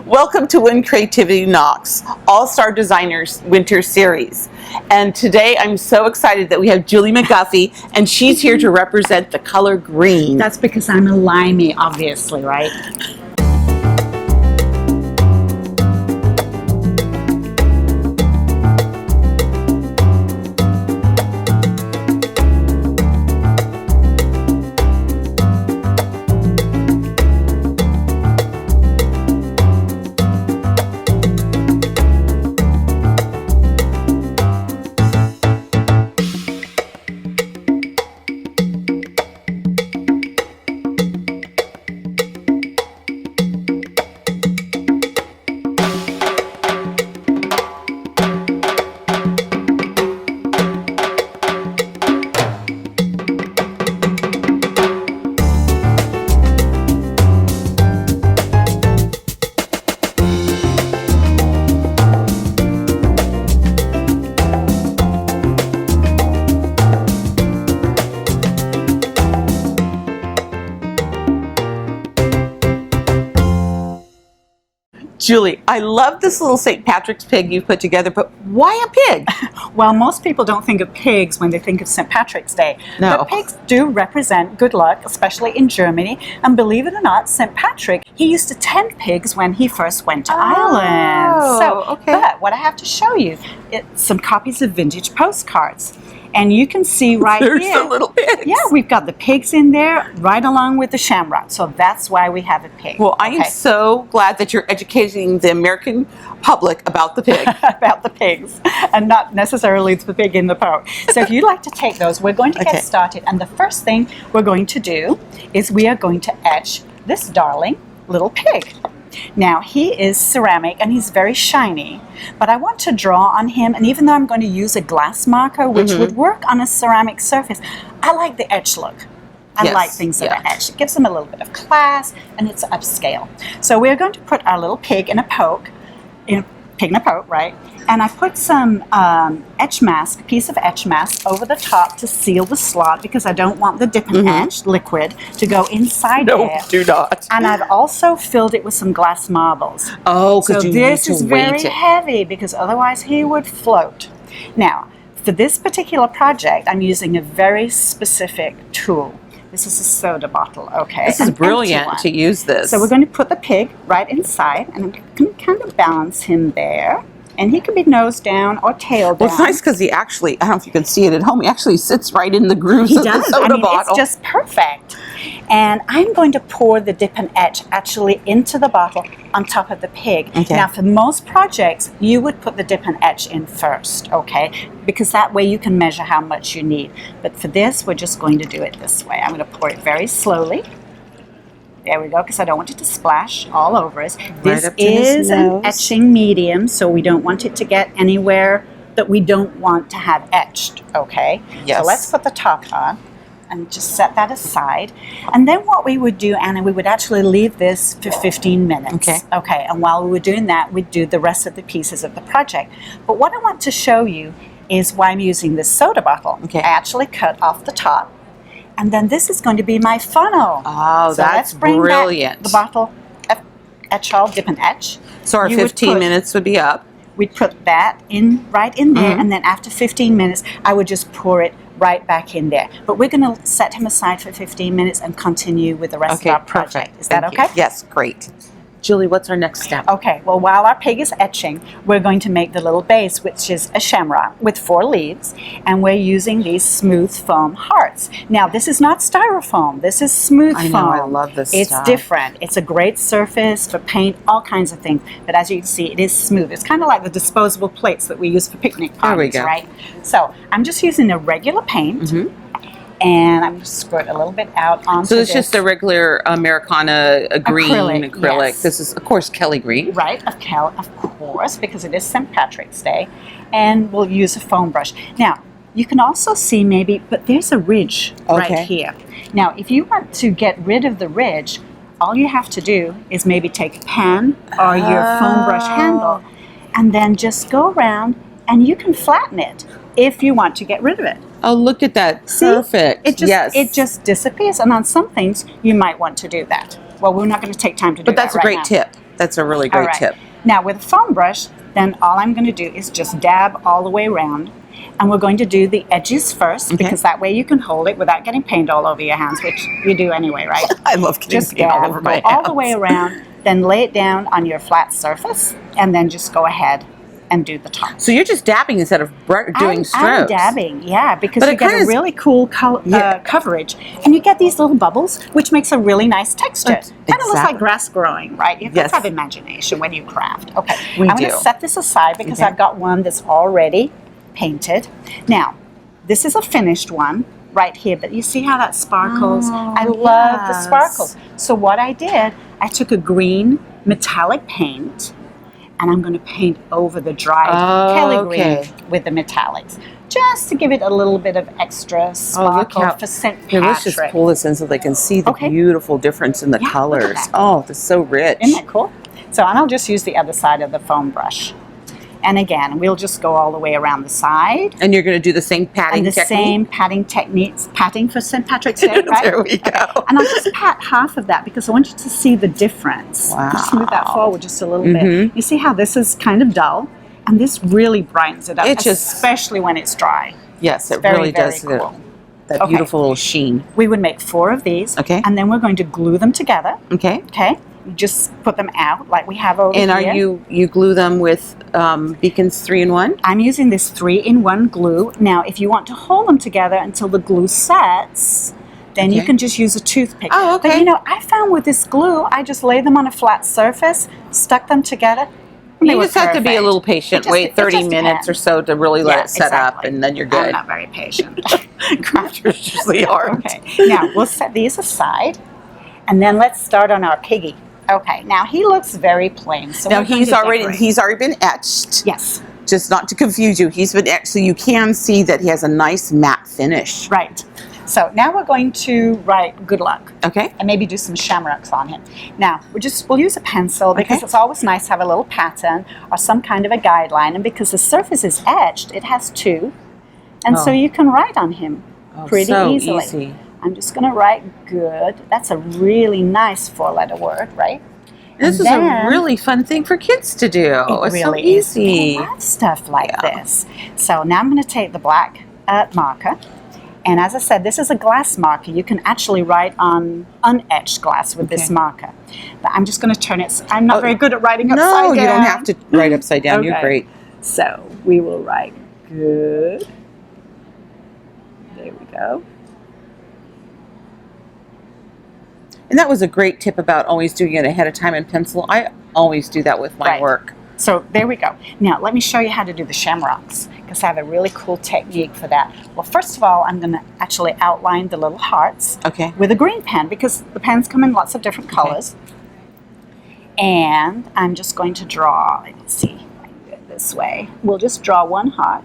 Welcome to When Creativity Knocks, All-Star Designers Winter Series. And today I'm so excited that we have Julie McGuffee, and she's here to represent the color green. That's because I'm a limey, obviously, right? Julie, I love this little St. Patrick's pig you've put together, but why a pig? Well, most people don't think of pigs when they think of St. Patrick's Day. No. But pigs do represent good luck, especially in Germany. And believe it or not, St. Patrick, he used to tend pigs when he first went to Ireland. Okay. But what I have to show you is some copies of vintage postcards. And you can see right There's here. the little pigs. Yeah, we've got the pigs in there right along with the shamrock. So that's why we have a pig. Well, I am so glad that you're educating the American public about the pig. About the pigs and not necessarily the pig in the pot. So if you'd like to take those, we're going to get started. And the first thing we're going to do is we are going to etch this darling little pig. Now, he is ceramic and he's very shiny, but I want to draw on him, and even though I'm going to use a glass marker, which would work on a ceramic surface, I like the etch look. I like things that are etched. It gives them a little bit of class, and it's upscale. So we're going to put our little pig in a poke, right? And I put some etch mask, piece of etch mask over the top to seal the slot because I don't want the dip and etch liquid to go inside there. No, do not. And I've also filled it with some glass marbles. Oh, so because you this need is to very weight it. heavy because otherwise he would float. Now, for this particular project, I'm using a very specific tool. This is a soda bottle, okay? This is brilliant to use this. So we're going to put the pig right inside, and I'm going to kind of balance him there. And he can be nose down or tail down. Well, it's nice because he actually, I don't know if you can see it at home, he actually sits right in the grooves of the soda bottle. It's just perfect. And I'm going to pour the dip and etch actually into the bottle on top of the pig. Okay. Now, for most projects, you would put the dip and etch in first, okay? Because that way you can measure how much you need. But for this, we're just going to do it this way. I'm going to pour it very slowly. There we go, because I don't want it to splash all over us. This is an etching medium, so we don't want it to get anywhere that we don't want to have etched, okay? Yes. So let's put the top on and just set that aside. And then what we would do, Anna, we would actually leave this for 15 minutes. Okay. Okay, and while we were doing that, we'd do the rest of the pieces of the project. But what I want to show you is why I'm using this soda bottle. Okay. I actually cut off the top. And then this is going to be my funnel. Oh, so that's let's bring brilliant. Back the bottle, etch all, dip and etch. So our 15 minutes would be up. We'd put that in right in there, and then after 15 minutes, I would just pour it right back in there. But we're going to set him aside for 15 minutes and continue with the rest of our project. Is that okay? Yes, great. Julie, what's our next step? Okay, well, while our pig is etching, we're going to make the little base, which is a shamrock with 4 leaves, and we're using these smooth foam hearts. Now, this is not styrofoam. This is smooth foam. I know, I love this It's stuff. different. It's a great surface for paint, all kinds of things. But as you can see, it is smooth. It's kind of like the disposable plates that we use for picnic parties, There we go. right? So I'm just using a regular paint. And I'm going to squirt a little bit out onto So it's this. just a regular Americana green acrylic. Yes. This is, of course, Kelly green. Right, of course, because it is St. Patrick's Day. And we'll use a foam brush. Now, you can also see maybe, but there's a ridge right here. Now, if you want to get rid of the ridge, all you have to do is maybe take a pen or your foam brush handle and then just go around and you can flatten it if you want to get rid of it. Oh, look at that. See? Perfect. It just disappears. And on some things, you might want to do that. Well, we're not going to take time to do that But that's a right great now. tip. That's a really All great right. tip. Now with a foam brush, then all I'm going to do is just dab all the way around. And we're going to do the edges first, because that way you can hold it without getting paint all over your hands, which you do anyway, right? I love getting Just paint all dab, over my go hands. all the way around, then lay it down on your flat surface, and then just go ahead and do the top. So you're just dabbing instead of doing strokes. I'm dabbing, yeah, because But you it get kinda a really cool coverage, and you get these little bubbles, which makes a really nice texture. Kind of looks like grass growing, right? You have to have imagination when you craft. Okay, I'm going to set this aside because I've got one that's already painted. Now, this is a finished one right here, but you see how that sparkles? I love the sparkles. So what I did, I took a green metallic paint, and I'm going to paint over the dried Kelly green with the metallics, just to give it a little bit of extra sparkle for St. Patrick. Here, let's just pull this in so they can see the beautiful difference in the colors. Oh, that's so rich. Isn't that cool? So, and I'll just use the other side of the foam brush. And again, we'll just go all the way around the side. And you're going to do the same patting technique? Same patting techniques, patting for St. Patrick's Day, right? There we go. Okay. And I'll just pat half of that because I want you to see the difference. Wow. Just move that forward just a little bit. You see how this is kind of dull? And this really brightens it up, especially when it's dry. Yes, it very, really does. Cool. That beautiful little sheen. We would make 4 of these. Okay. And then we're going to glue them together. Okay. Okay. You just put them out like we have over here. And are you glue them with Beacon's 3-in-1? I'm using this 3-in-1 glue. Now, if you want to hold them together until the glue sets, then you can just use a toothpick. Oh, okay. But you know, I found with this glue, I just laid them on a flat surface, stuck them together. You just have to be a little patient. Wait 30 minutes or so to really let it set up, and then you're good. I'm not very patient. Crafters usually aren't. Okay. Now, we'll set these aside, and then let's start on our piggy. Okay, now he looks very plain. So now he's already been etched. Yes. Just not to confuse you, he's been etched, so you can see that he has a nice matte finish. Right. So now we're going to write good luck. Okay. And maybe do some shamrocks on him. Now, we'll use a pencil because it's always nice to have a little pattern or some kind of a guideline. And because the surface is etched, it has 2. And so you can write on him pretty easily. Easy. I'm just going to write good. That's a really nice 4-letter word, right? This is a really fun thing for kids to do. It's really so easy. I love stuff like this. So now I'm going to take the black marker. And as I said, this is a glass marker. You can actually write on unetched glass with this marker. But I'm just going to turn it. I'm not very good at writing upside down. No, you don't have to write upside down. You're great. So we will write good. There we go. And that was a great tip about always doing it ahead of time in pencil. I always do that with my work. So there we go. Now let me show you how to do the shamrocks, because I have a really cool technique for that. Well, first of all, I'm going to actually outline the little hearts with a green pen, because the pens come in lots of different colors. And I'm just going to draw, let me see if I can do it this way. We'll just draw one heart,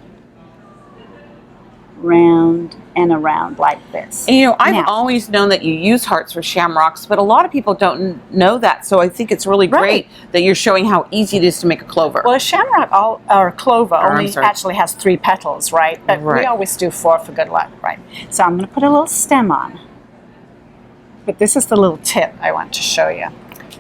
round and around like this. And, you know, I've always known that you use hearts for shamrocks, but a lot of people don't know that. So I think it's really great that you're showing how easy it is to make a clover. Well, a shamrock or clover only actually has 3 petals, right? But we always do 4 for good luck, right? So I'm going to put a little stem on. But this is the little tip I want to show you.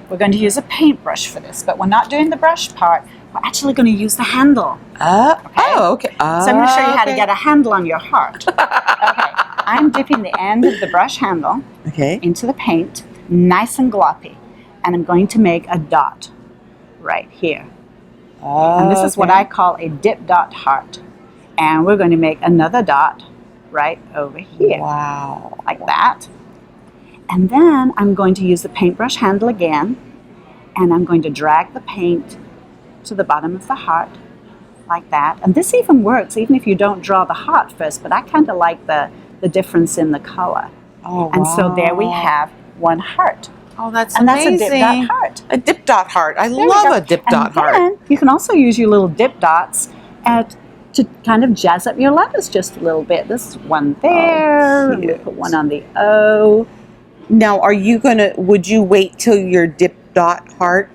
We're going to use a paintbrush for this, but we're not doing the brush part. We're actually going to use the handle. So I'm going to show you how to get a handle on your heart. I'm dipping the end of the brush handle into the paint, nice and gloppy. And I'm going to make a dot right here. And this is what I call a dip dot heart. And we're going to make another dot right over here. Wow. Like that. And then I'm going to use the paintbrush handle again. And I'm going to drag the paint to the bottom of the heart like that. And this even works even if you don't draw the heart first, but I kind of like the difference in the color. And so there we have one heart. Oh, that's amazing. And that's a dip dot heart. A dip dot heart. I love a dip dot heart. And you can also use your little dip dots to kind of jazz up your letters just a little bit. This one there. We'll put one on the O. Now, would you wait till your dip dot heart?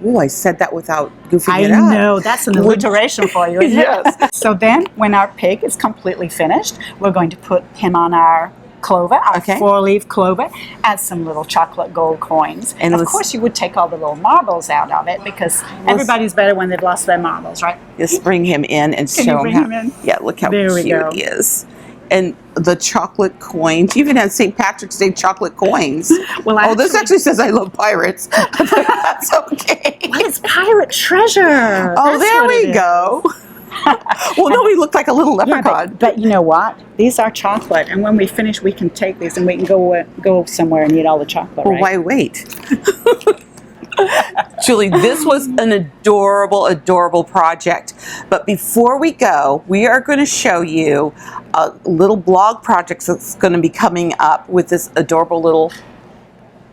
Oh, I said that without goofing it up. I know, that's an alliteration for you, isn't it? So then, when our pig is completely finished, we're going to put him on our clover, our Okay. 4-leaf clover, add some little chocolate gold coins. And Of course, you would take all the little marbles out of it because everybody's better when they've lost their marbles, right? Just bring him in and Can show you him bring how. him in? Yeah, look how There we cute go. he is. And the chocolate coins. You even had St. Patrick's Day chocolate coins. Well, This actually says I love pirates. That's okay. Well, it's pirate treasure. Oh, That's there what it we is. go. Well, no, he looked like a little Yeah, leprechaun. but you know what? These are chocolate, and when we finish, we can take these and we can go somewhere and eat all the chocolate. Well, Right? why wait? Julie, this was an adorable, adorable project. But before we go, we are going to show you a little blog project that's going to be coming up with this adorable little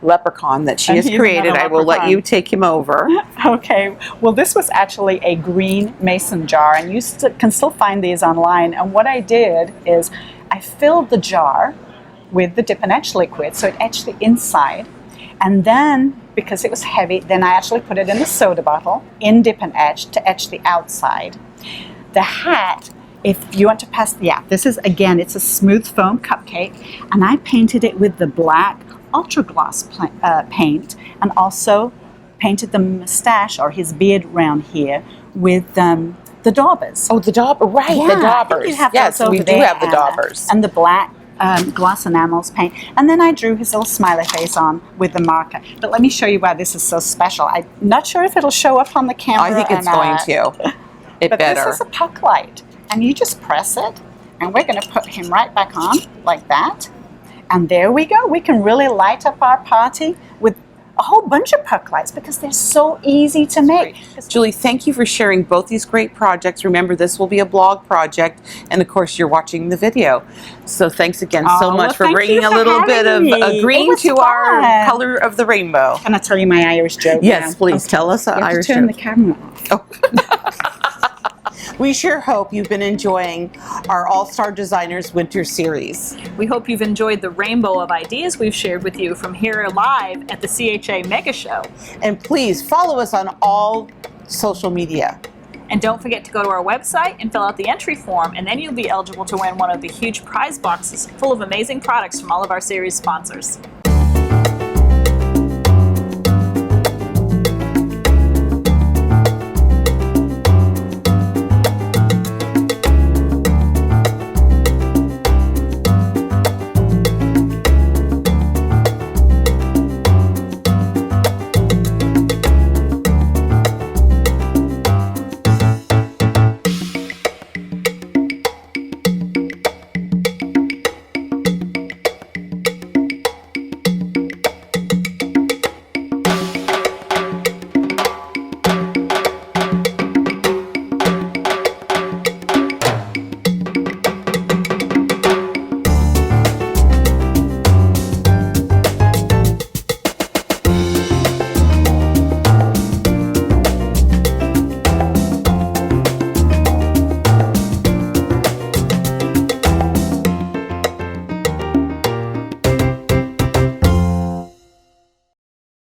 leprechaun that she And has he's created. another I will let leprechaun. you take him over. Okay. Well, this was actually a green mason jar, and you can still find these online. And what I did is I filled the jar with the dip and etch liquid, so it etched the inside. And then, because it was heavy, then I actually put it in the soda bottle in dip and etch to etch the outside. The hat, if you want to pass, this is, again, it's a smooth foam cupcake, and I painted it with the black ultra gloss paint, and also painted the mustache or his beard round here with the daubers. Oh, the dauber, right, Yeah, the I think daubers. you have Yes, those we over do there, have the Anna. daubers. And the black gloss enamels paint. And then I drew his little smiley face on with the marker. But let me show you why this is so special. I'm not sure if it'll show up on the camera I think it's or going not. to. It But better. this is a puck light. And you just press it. And we're going to put him right back on like that. And there we go. We can really light up our party with a whole bunch of puck lights because they're so easy to make. Julie, thank you for sharing both these great projects. Remember, this will be a blog project, and of course, you're watching the video. So thanks again so Oh, much well, for thank bringing you a for little bit of having me. green It was to our fun. color of the rainbow. Can I tell you my Irish joke Yes, now? please tell us an You have Irish to turn joke. the camera off. We sure hope you've been enjoying our All-Star Designers Winter Series. We hope you've enjoyed the rainbow of ideas we've shared with you from here live at the CHA Mega Show. And please follow us on all social media. And don't forget to go to our website and fill out the entry form, and then you'll be eligible to win one of the huge prize boxes full of amazing products from all of our series sponsors.